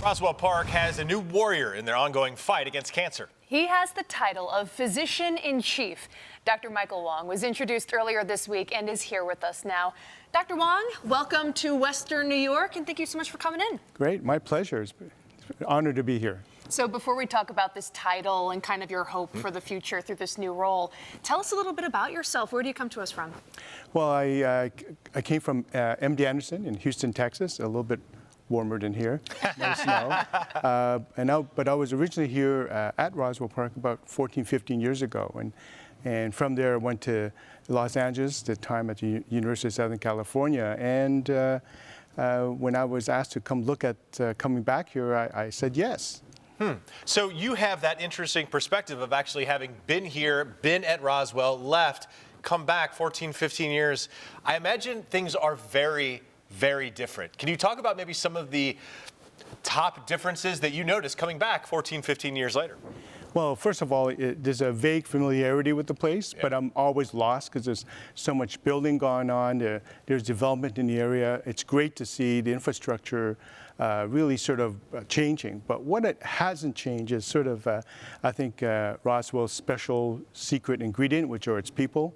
Roswell Park has a new warrior in their ongoing fight against cancer. He has the title of Physician-in-Chief. Dr. Michael Wong was introduced earlier this week and is here with us now. Dr. Wong, welcome to Western New York, and thank you so much for coming in. Great, my pleasure. It's an honor to be here. So before we talk about this title and kind of your hope for the future through this new role, tell us a little bit about yourself. Where do you come to us from? Well, I came from MD Anderson in Houston, Texas, a little bit warmer than here, no snow. But I was originally here at Roswell Park about 14, 15 years ago. And from there, I went to Los Angeles, the time at the University of Southern California. And when I was asked to come look at coming back here, I said yes. So you have that interesting perspective of actually having been here, been at Roswell, left, come back 14, 15 years. I imagine things are very, very different. Can you talk about maybe some of the top differences that you noticed coming back 14, 15 years later? Well, first of all, there's a vague familiarity with the place, but I'm always lost because there's so much building going on. There's development in the area. It's great to see the infrastructure really sort of changing. But what it hasn't changed is sort of, I think, Roswell's special secret ingredient, which are its people.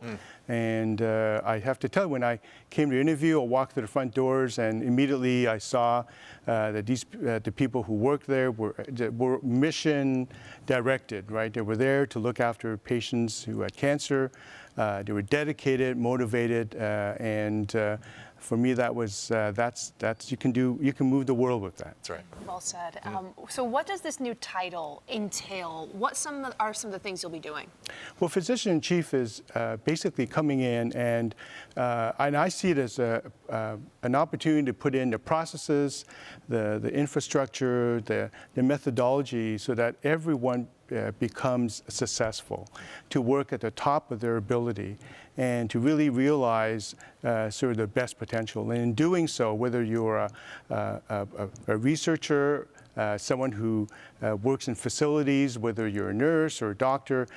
And I have to tell you, when I came to interview, I walked to the front doors, and immediately I saw that the people who worked there were mission directed, right? They were there to look after patients who had cancer. They were dedicated, motivated, and for me, that was that's you can move the world with that. That's right. Well said. So what does this new title entail? What are some of the things you'll be doing? Well, Physician-in-Chief is basically coming in, and I see it as an opportunity to put in the processes, the infrastructure, the methodology, so that everyone becomes successful, to work at the top of their ability and to really realize sort of the best potential. And in doing so, whether you're a researcher, someone who works in facilities, whether you're a nurse or a doctor,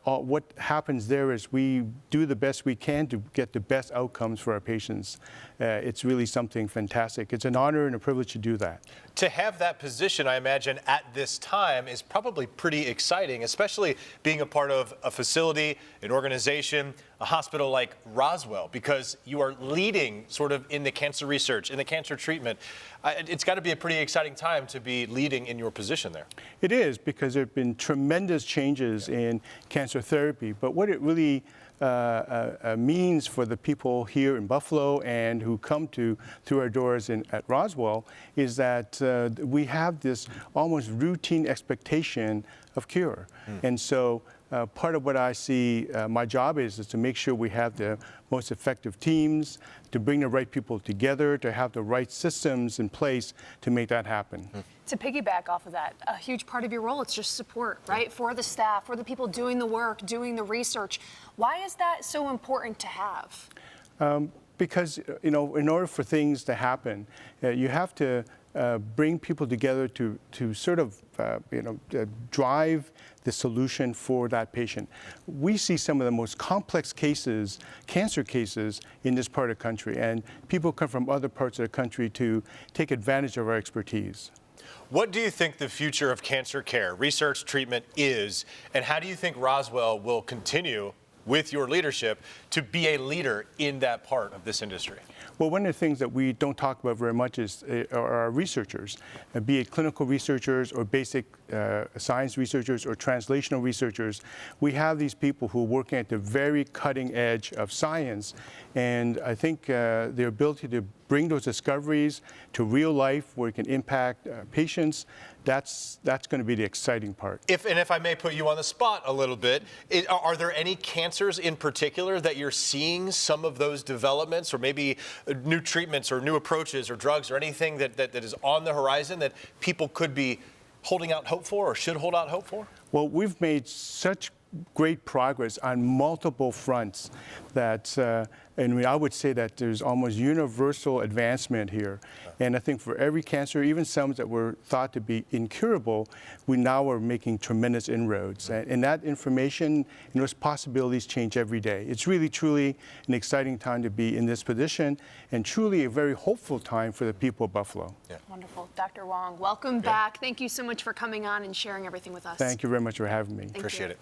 what happens there is we do the best we can to get the best outcomes for our patients. It's really something fantastic. It's an honor and a privilege to do that. To have that position, I imagine, at this time is probably pretty exciting, especially being a part of a facility, an organization, a hospital like Roswell, because you are leading sort of in the cancer research, in the cancer treatment. It's got to be a pretty exciting time to be leading in your position there. It is, because there have been tremendous changes in cancer therapy, but what it really means for the people here in Buffalo and who come through our doors at Roswell is that we have this almost routine expectation of cure. And so part of what I see my job is to make sure we have the most effective teams, to bring the right people together, to have the right systems in place to make that happen. To piggyback off of that, a huge part of your role, it's just support, right? For the staff, for the people doing the work, doing the research. Why is that so important to have? Because, you know, in order for things to happen, you have to bring people together to sort of, drive the solution for that patient. We see some of the most complex cases, cancer cases, in this part of the country, and people come from other parts of the country to take advantage of our expertise. What do you think the future of cancer care, research, treatment is, and how do you think Roswell will continue with your leadership to be a leader in that part of this industry? Well, one of the things that we don't talk about very much is our researchers, be it clinical researchers or basic science researchers or translational researchers. We have these people who are working at the very cutting edge of science, and I think their ability to bring those discoveries to real life where it can impact patients, that's going to be the exciting part. If I may put you on the spot a little bit, are there any cancers in particular that you're seeing some of those developments, or maybe new treatments or new approaches or drugs or anything that is on the horizon that people could be holding out hope for or should hold out hope for? Well, we've made such great progress on multiple fronts that, and I would say that there's almost universal advancement here. And I think for every cancer, even some that were thought to be incurable, we now are making tremendous inroads. And that information and those possibilities change every day. It's really, truly an exciting time to be in this position and truly a very hopeful time for the people of Buffalo. Yeah. Wonderful. Dr. Wong, welcome back. Thank you so much for coming on and sharing everything with us. Thank you very much for having me. Thank you. Appreciate it.